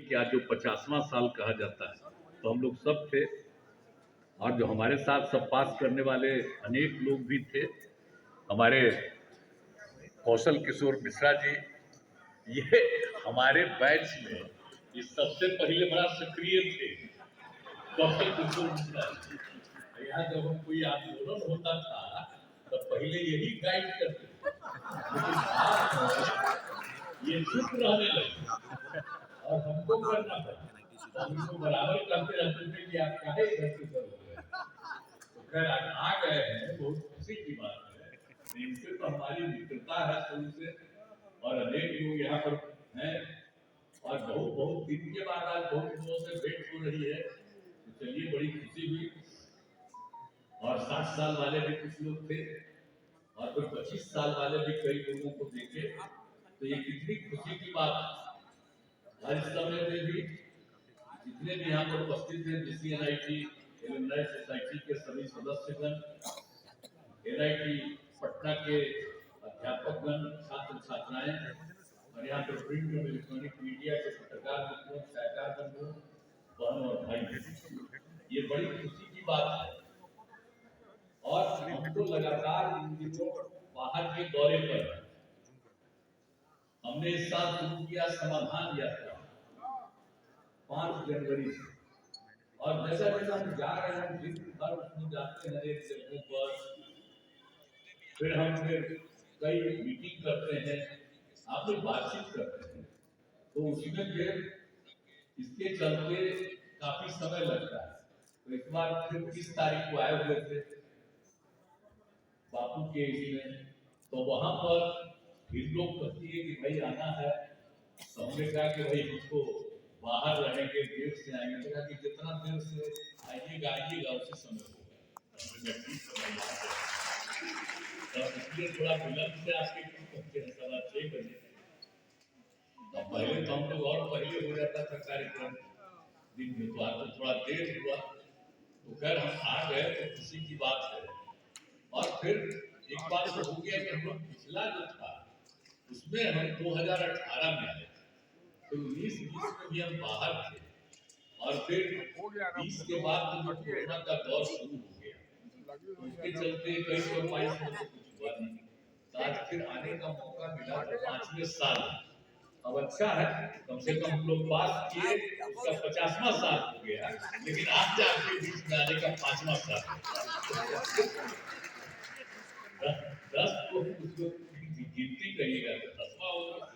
कि आज जो 50वां साल कहा जाता है, तो हम लोग सब थे और जो हमारे साथ सब पास करने वाले अनेक लोग भी थे। हमारे कौशल किशोर मिश्रा जी, ये हमारे बैच में ये सबसे पहले बड़ा सक्रिय थे। कौशल किशोर मिश्रा जी, यहाँ जब हम कोई आंदोलन होता था तो पहले यही गाइड करते थे, लेकिन आज ये चुप रहने लगे और हमको करना पड़ा। हमको बराबर करते रहते थे कि आप काहे इधर से कर रहे हैं। तो खैर आज आ गए हैं, बहुत खुशी की बात है। इनसे तो हमारी मित्रता है शुरू से और अनेक लोग यहाँ पर हैं और बहुत बहुत दिन के बाद आज बहुत दिनों से भेंट हो रही है, तो चलिए बड़ी खुशी हुई। और 60 साल वाले भी कुछ लोग थे और फिर 25 साल वाले भी कई लोगों को देखे, तो ये कितनी खुशी की बात है। और इस समय में भी जितने भी यहाँ पर उपस्थित हैं, DCNIT एलुमनाई सोसाइटी के सभी सदस्यगण, NIT पटना के अध्यापकगण, छात्र छात्राएं और यहाँ पर प्रिंट और इलेक्ट्रॉनिक मीडिया के पत्रकार मित्रों, सहकार बंधुओं, बहन और भाई, ये बड़ी खुशी की बात है। और हमको लगातार इन दिनों बाहर के दौरे पर हमने इस साल शुरू किया समाधान यात्रा 5 जनवरी से, और जैसा जैसा हम जा रहे हैं दिन भर उसमें जाते हैं एक जगहों पर, फिर हम कई मीटिंग करते हैं, आप लोग बातचीत करते हैं, तो उसमें फिर इसके चलते काफी समय लगता है। तो इस बार फिर 30 तारीख को आए हुए थे बापू के इसमें, तो वहां पर फिर लोग कहती है कि भाई आना है, तो हमने कहा कि भाई हमको बाहर रहेंगे, देर से आएंगे, तो कहा कि जितना देर से आइएगा उसी समय होगा। तो इसलिए थोड़ा विलंब से आपके पहुंचे हैं 6:15 बजे। तो पहले तो हम लोग और पहले हो जाता था कार्यक्रम दिन में, तो आज थोड़ा देर हुआ, तो खैर हम आ गए तो खुशी की बात है। और फिर एक बात तो हो गया कि हम लोग पिछला जो था उसमें हम 2018 में आए, तो 19-20 में भी हम बाहर थे, और फिर 20 के बाद तो कोरोना का दौर शुरू हो गया, उसके चलते कई फरमाइश में तो कुछ हुआ नहीं, तो आज फिर आने का मौका मिला। 5वें साल अब अच्छा है, कम से कम हम लोग पास किए, उसका 50वां साल हो गया, लेकिन आज आपके बीच में आने का 5वां साल। 10 को उसको गिनती करिएगा तो 10वां होगा,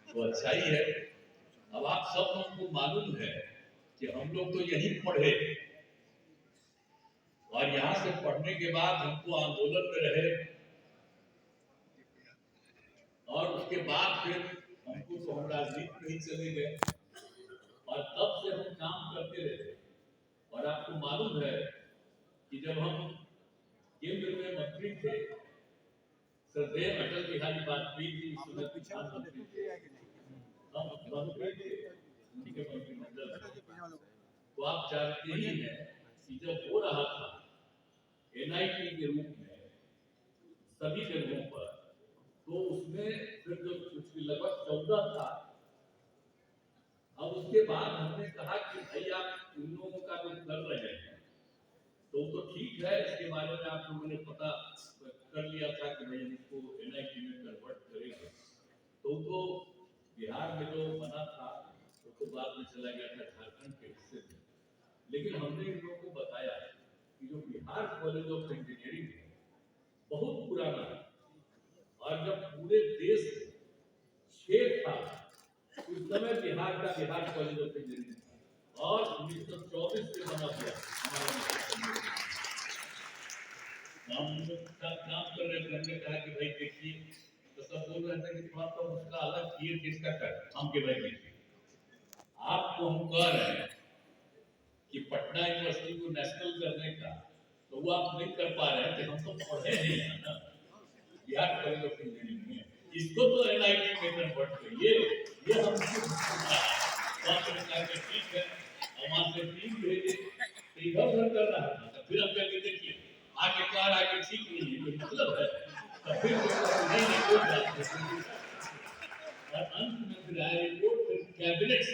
तो अच्छा ही है। अब आप सब लोगों को मालूम है कि हम लोग तो यही पढ़े और यहाँ से पढ़ने के बाद हमको आंदोलन में रहे, और उसके बाद फिर हमको तो हम राजनीति में ही चले गए और तब से हम काम करते रहे। और आपको मालूम है कि जब हम केंद्र में मंत्री थे, श्रद्धेय अटल बिहारी वाजपेयी जी इस समय प्रधानमंत्री थे, हम मंत्री थे उनके मंत्रिमंडल में, तो आप जानते ही हैं कि जब हो रहा था NIT के रूप में सभी जगहों पर, तो उसमें फिर जो कुछ लगभग 14 था। अब उसके बाद हमने कहा कि भाई आप उन लोगों का जो कर रहे हैं तो ठीक है, इसके बारे में आप लोगों ने पता कर लिया था कि भाई इसको NIT में कन्वर्ट करेंगे, तो बिहार में जो बना था तो बाद में चला गया था झारखंड के हिस्से में, लेकिन हमने इन लोगों को बताया कि जो बिहार कॉलेज ऑफ इंजीनियरिंग है बहुत पुराना है, और जब पूरे देश में 6 था उस समय बिहार का बिहार कॉलेज ऑफ इंजीनियरिंग था, और 1924 से बना हुआ हमारा हम लोग काम कर रहे थे। हमने कहा कि भाई देखिए, तो सब बोल रहे थे कि थोड़ा सा उसका अलग किए, किसका कर हम के भाई देखिए, आपको हम कह रहे हैं कि पटना यूनिवर्सिटी को नेशनल करने का, तो वो आप नहीं कर पा रहे थे, हम तो पढ़े नहीं है ना बिहार कॉलेज ऑफ इंजीनियरिंग में, इसको तो NIT में कन्वर्ट करिए, ये हमको ठीक है। और वहां से टीम भेजे तो इधर उधर कर रहा था, तो फिर हम कहते देखिए आगे कार आगे ठीक नहीं है, कोई मतलब है, तो फिर नहीं कोई बात नहीं। और अंत में फिर आए रिपोर्ट कैबिनेट,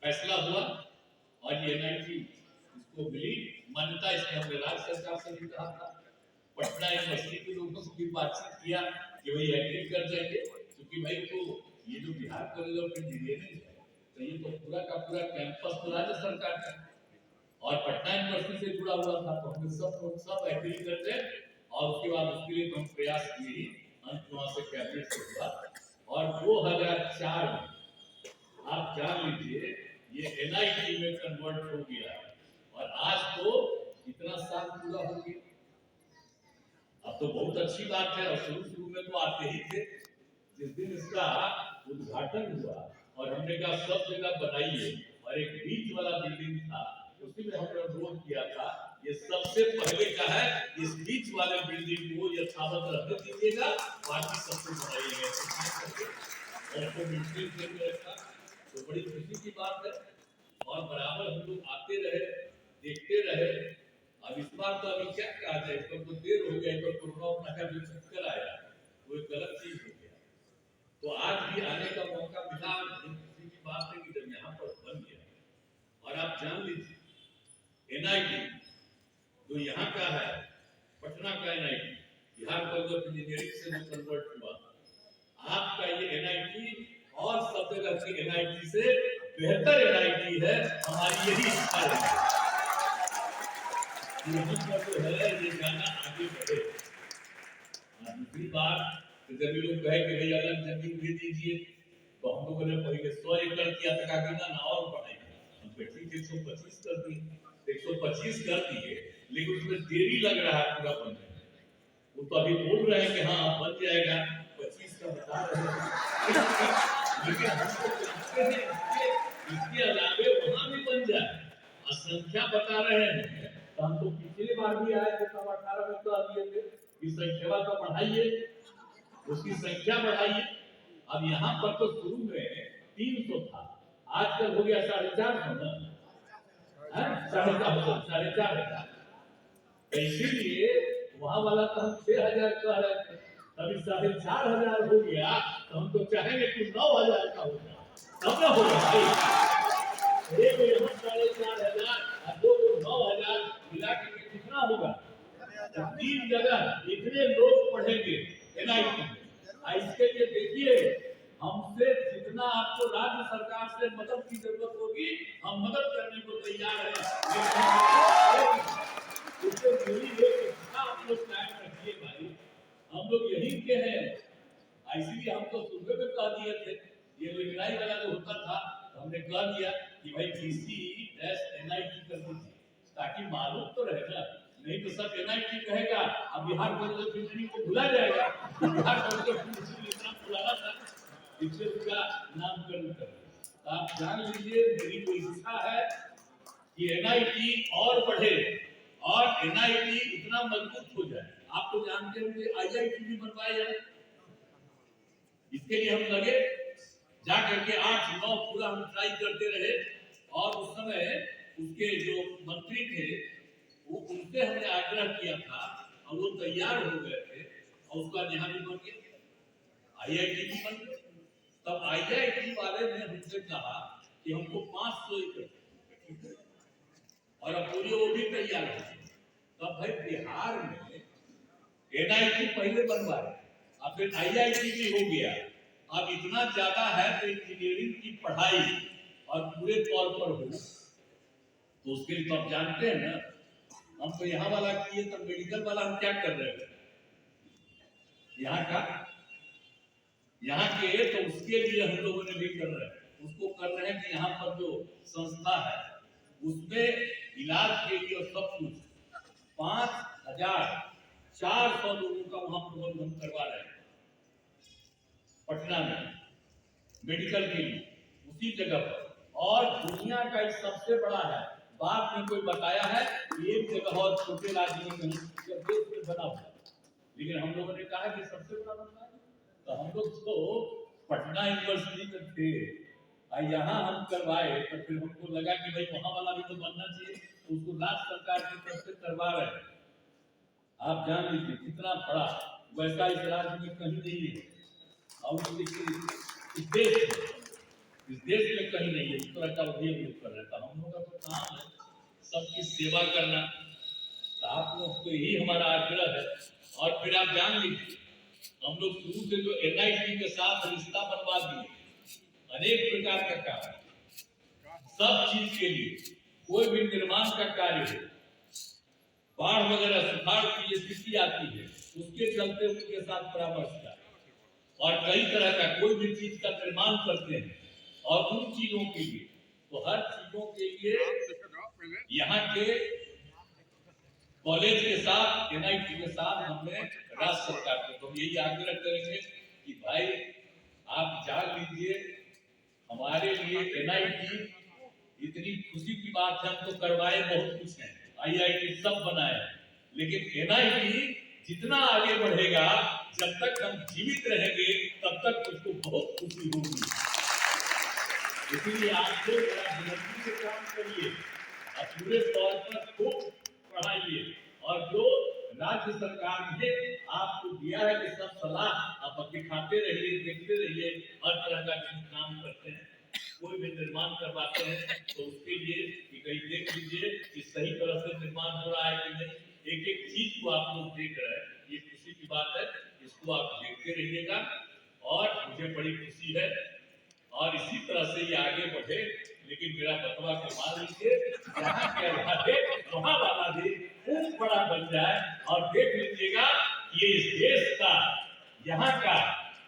फैसला हुआ और ये एनआईटी इसको मिली मान्यता। इसने हमने राज्य सरकार से भी कहा था, पटना यूनिवर्सिटी के लोगों से भी बातचीत किया कि भाई एग्री कर जाएंगे, क्योंकि भाई तो ये जो बिहार कॉलेज ऑफ इंजीनियरिंग है तो ये तो पूरा का पूरा कैंपस तो राज्य सरकार का और पटना यूनिवर्सिटी से जुड़ा हुआ था, तो हमने सब एग्री कर गए और उसके बाद उसके लिए हम प्रयास किए। अंत वहां से कैबिनेट से हुआ और 2004 में आप जान लीजिए ये एनआईटी में कन्वर्ट हो गया और आज तो इतना साल पूरा हो गया। अब तो बहुत अच्छी बात है और शुरू में तो आते ही थे। जिस दिन इसका उद्घाटन हुआ और हमने कहा सब जगह बनाइए और एक बीच वाला बिल्डिंग था उसी में हमने अनुरोध किया था ये सबसे पहले का है, इस बीच वाले बिल्डिंग को यथावत रहने दीजिएगा, बाकी सबको बनाइएगा और उसको मेंटेन करके रखा। तो बड़ी खुशी की बात है और बराबर हम लोग आते रहे देखते रहे। अब इस बार तो अभी क्या कहा जाए, इस पर तो देर हो गया, तो कोरोना का जो चक्कर आया वो एक गलत चीज हो गया। तो आज भी आने का मौका मिला, खुशी की बात है कि जब यहाँ पर बन गया और आप जान लीजिए एनआईटी जो यहाँ का है पटना का NIT Bihar college of engineering से जो कन्वर्ट हुआ, आपका ये एनआईटी और सब जगह की एनआईटी से बेहतर एनआईटी है। हमारी यही इच्छा है जो है ये जाना आगे बढ़े। दूसरी बात जब लोग कहे कि भाई अलग जमीन दे दीजिए तो हम लोगों ने पहले 100 एकड़ किया था कि ना और बढ़ाएंगे, हम ठीक 125 कर दिए, 125 कर दिए, लेकिन उसमें देरी लग रहा है पूरा बनने में। वो तो अभी बोल रहे हैं कि हाँ बन जाएगा, 25 का बता रहे हैं लेकिन हमको चाहते हैं इसके अलावे वहां भी बन जाए और संख्या बता रहे हैं तो हम तो पिछली बार भी आए थे तब 18 में कह दिए थे कि संख्या तो बढ़ाइए, उसकी संख्या बढ़ाइए। अब यहाँ पर तो शुरू में 300 था, आजकल हो गया 450 ना, 4.5 इसीलिए वहां वाला तो हम 6000 कह रहे थे, अभी 4500 हो गया तो हम तो चाहेंगे कि 9000 का हो जाए, तब ना होगा। एक यहाँ 4500 और दो 9000 मिला के कितना होगा? 3 जगह इतने लोग पढ़ेंगे एनआईटी में। इसके लिए देखिए हमसे जितना आपको राज्य सरकार से मदद की जरूरत होगी हम मदद करने को तैयार हैं। आप लोग कायम रखिए भाई, हम लोग यही के हैं। इसीलिए हम तो सुबह में कह दिए थे ये लड़ाई वाला जो होता था हमने कह दिया कि भाई बीसी एनआईटी कर दीजिए ताकि मालूम तो रहे ना, नहीं तो सब एनआईटी कहेगा अब बिहार कॉलेज ऑफ इंजीनियरिंग को भुला जाएगा। बिहार कॉलेज ऑफ इंजीनियरिंग इतना पुराना था इससे उसका नामकरण कर। आप जान लीजिए मेरी कोई इच्छा है कि एनआईटी और बढ़े और एनआईटी इतना मजबूत हो जाए। आप तो जानते होंगे आईआईटी भी बनवाया जाए, इसके लिए हम लगे जा करके 8-9 पूरा हम ट्राई करते रहे और उस समय उसके जो मंत्री थे वो उनसे हमने आग्रह किया था और वो तैयार हो गए थे और उसका यहाँ भी बन गया, आईआईटी भी बन गया। तब आईआईटी वाले ने हमसे कहा कि हमको 500 एकड़ और अब पूरी वो भी तैयार है। तब भाई बिहार में एनआईटी पहले बनवाए अब फिर आईआईटी भी हो गया, अब इतना ज्यादा है तो इंजीनियरिंग की पढ़ाई और पूरे तौर पर हो तो उसके लिए तो आप जानते हैं ना, हम तो यहाँ वाला किए तो मेडिकल वाला हम क्या कर रहे हैं यहाँ का, यहाँ के तो उसके लिए हम लोगों ने भी कर रहे हैं, उसको कर रहे हैं कि यहाँ पर जो संस्था है उसमें इलाज के लिए सब कुछ 5400 लोगों का वहां प्रबंध हम करवा रहे हैं पटना में मेडिकल के लिए उसी जगह पर। और दुनिया का एक सबसे बड़ा है, बाप ने कोई बताया है एक जगह और छोटे राज्य में कहीं देश में बना हुआ, लेकिन हम लोगों ने कहा कि सबसे बड़ा बनना है तो हम लोग तो पटना यूनिवर्सिटी में थे यहाँ हम करवाए तो फिर हमको लगा कि भाई वहां वाला भी तो बनना चाहिए तो उसको राज्य सरकार की तरफ से करवा रहे हैं। आप जान लीजिए कितना बड़ा, वैसा इस राज्य में कहीं नहीं है और देश इस देश में कहीं नहीं है इस तरह का उद्योग कर रहे हैं। हम लोग का तो काम है सबकी सेवा करना। तो आप लोग को यही हमारा आग्रह है। और फिर आप जान लीजिए हम लोग शुरू से जो NIT के साथ रिश्ता बनवा दिए, अनेक प्रकार का काम, सब चीज के लिए कोई भी निर्माण का कार्य है, बाढ़ वगैरह सुखाड़ की स्थिति आती है, उसके चलते उनके साथ परामर्श का, और कई तरह का कोई भी चीज का निर्माण करते हैं और उन चीजों के लिए, तो हर चीजों के लिए यहाँ के कॉलेज के साथ NIT के साथ हमने राज्य सरकार को तो यही आग्रह करेंगे कि भाई आप जान लीजिए हमारे लिए NIT इतनी खुशी की बात है। हम तो करवाए बहुत कुछ है, IIT सब बनाए, लेकिन NIT जितना आगे बढ़ेगा, जब तक हम जीवित रहेंगे तब तक उसको बहुत खुशी होगी। इसलिए आप लोग बड़ा विनम्र से काम करिए, आप पूरे तौर पर खूब पढ़ाइए, और जो राज्य सरकार ने आपको दिया है कि सब सलाह आप दिखाते रहिए, देखते रहिए, हर तरह का काम करते हैं, कोई भी निर्माण करवाते हैं तो उसके लिए कहीं देख लीजिए कि सही तरह से निर्माण हो रहा है कि नहीं। एक एक चीज को आप लोग देख रहे हैं, ये खुशी की बात है, इसको आप देखते रहिएगा और मुझे बड़ी खुशी है और इसी तरह से ये आगे बढ़े। लेकिन मेरा बतवा के मान लीजिए जहाँ के वहाँ वाला भी खूब बड़ा बन जाए, और देख लीजिएगा ये इस देश का, यहाँ का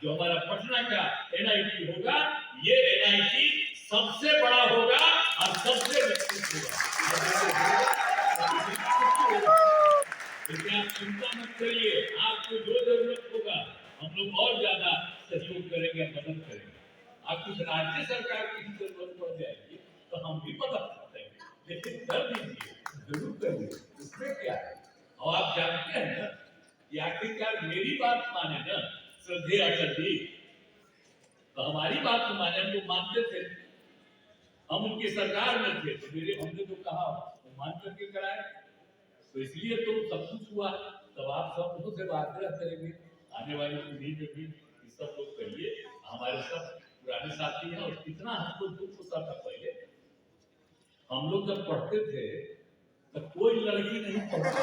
जो हमारा पटना का NIT होगा, ये NIT सबसे बड़ा होगा और सबसे विकसित होगा। लेकिन आप चिंता मत करिए, आपको जो जरूरत होगा हम लोग और ज्यादा सहयोग करेंगे, मदद करेंगे। आप कुछ राज्य सरकार की जरूरत पड़ जाएगी तो हम भी मदद कर देंगे, लेकिन कर दीजिए, जरूर कर दीजिए, उसमें क्या है। और आप जानते हैं ना कि आखिरकार मेरी बात माने ना श्रद्धेय अटल जी, तो हमारी बात तो माने, हम लोग मानते थे, हम उनकी सरकार में थे, तो मेरे हमने जो कहा वो मान करके कराए, तो इसलिए तो सब कुछ हुआ। तब आप सब लोगों से आग्रह करेंगे आने वाली पीढ़ी में भी सब लोग करिए, हमारे सब पुराने साथी हैं। और कितना हमको दुख होता था पहले, हम लोग जब पढ़ते थे तो कोई लड़की नहीं पढ़ती,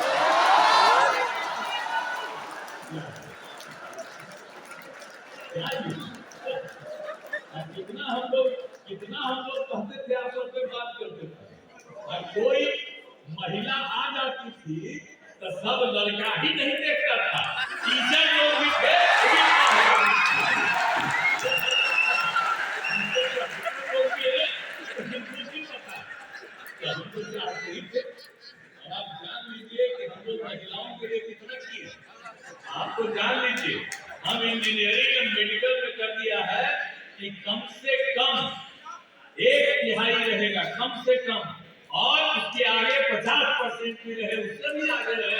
कितना हम लोग कहते थे, आप लोग बात करते थे, और कोई महिला आ जाती थी तो सब लड़का ही नहीं देखता था, टीचर लोग भी थे, आप जान लीजिए कि हम लोग महिलाओं के लिए कितना किए। आपको जान लीजिए हम इंजीनियरिंग और मेडिकल में कर दिया है कि कम से कम 1/3 रहेगा, कम से कम, और उसके आगे 50% भी रहे, उससे भी आगे रहे,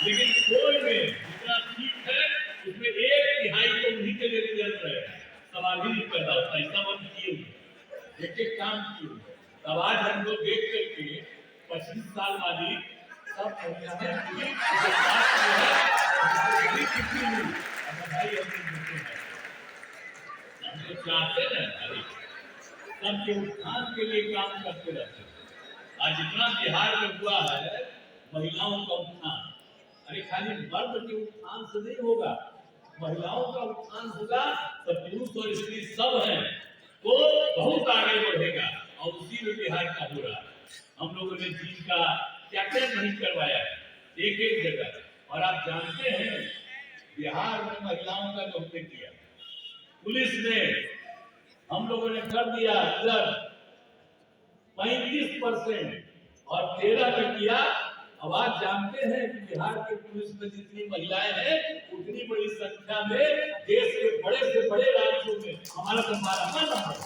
लेकिन कोई में जितना ठीक है उसमें 1/3 तो उन्हीं के लिए रिजल्ट रहे, सवाल ही नहीं पैदा होता। ऐसा मत किए, एक काम किए। तब आज हम लोग देख करके 25 साल वाली सब चाहते हैं सबके उत्थान के लिए काम करते रहते हैं। आज जितना बिहार में हुआ है महिलाओं का उत्थान, अरे खाली मर्द के उत्थान से नहीं होगा, महिलाओं का उत्थान होगा तो पुरुष और स्त्री सब हैं तो बहुत आगे बढ़ेगा, और उसी में बिहार का हो रहा है। हम लोगों ने चीज का क्या क्या नहीं करवाया है एक एक जगह। और आप जानते हैं बिहार में महिलाओं का जो हमने किया, पुलिस ने हम लोगों ने कर दिया इधर 35% और 13 में किया। अब आप जानते हैं कि बिहार के पुलिस में जितनी महिलाएं हैं उतनी बड़ी संख्या में देश के बड़े से बड़े राज्यों में हमारा 12वां नंबर।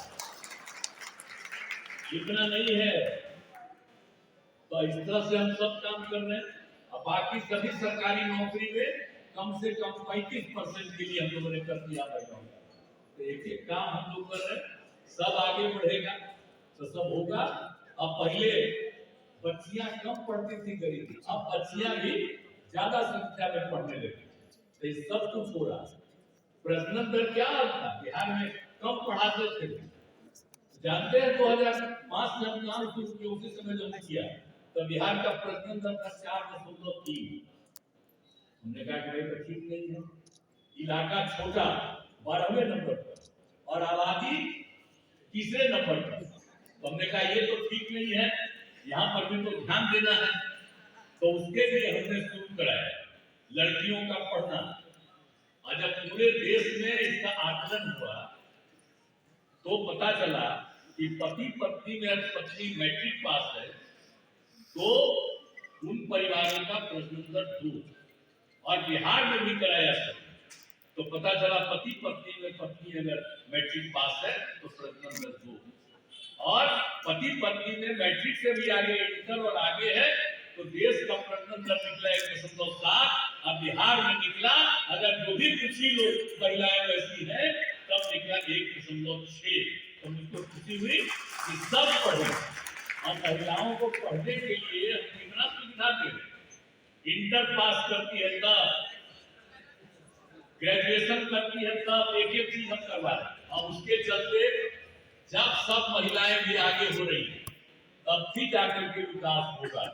इतना नहीं है तो इस तरह से हम सब काम कर रहे हैं। अब बाकी सभी सरकारी नौकरी में कम से कम 35% के लिए हम लोगों ने कर दिया महिलाओं का। तो एक एक काम हम लोग कर रहे हैं, सब आगे बढ़ेगा तो सब होगा। अब पहले बच्चियां कम पढ़ती थी गरीब, अब बच्चियां भी ज्यादा संख्या में पढ़ने लगी, तो ये सब कुछ हो रहा है। प्रजनन दर क्या था बिहार में कम पढ़ाते थे। जानते हैं 2005 से हम काम शुरू किए, उसी समय जो किया तो बिहार का प्रथम दर था 4.3। हमने कहा कि तो ठीक नहीं है, इलाका छोटा 12वें नंबर पर और आबादी तीसरे नंबर पर, तो हमने कहा ये तो ठीक नहीं है, यहाँ पर भी तो ध्यान देना है। तो उसके लिए हमने शुरू कराया लड़कियों का पढ़ना। और जब पूरे देश में इसका आकलन हुआ तो पता चला कि पति पत्नी में पत्नी मैट्रिक पास है तो उन परिवारों का प्रश्न नंबर 2, और बिहार में भी कराया था तो पता चला पति पत्नी में पत्नी अगर मैट्रिक पास है तो प्रश्न नंबर 2, और पति पत्नी में मैट्रिक से भी आगे इंटर और आगे है तो देश का प्रश्न नंबर निकला 1.7, और बिहार में निकला अगर जो भी कुछ ही लोग महिलाएं वैसी है तब निकला 1.6। तो मुझको खुशी हुई कि सब पढ़े, और महिलाओं को पढ़ने के लिए हम कितना सुविधा दे रहे, इंटर पास करती है तब, ग्रेजुएशन करती है तब, एक एक चीज हम करवा रहे, और उसके चलते जब सब महिलाएं भी आगे हो रही है तब भी जाकर के विकास होगा।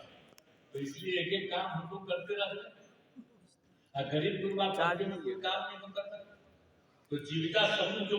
तो इसलिए एक एक काम हम लोग करते रहते हैं। गरीब गुरबा काम नहीं हो सकता, तो जीविका समूह जो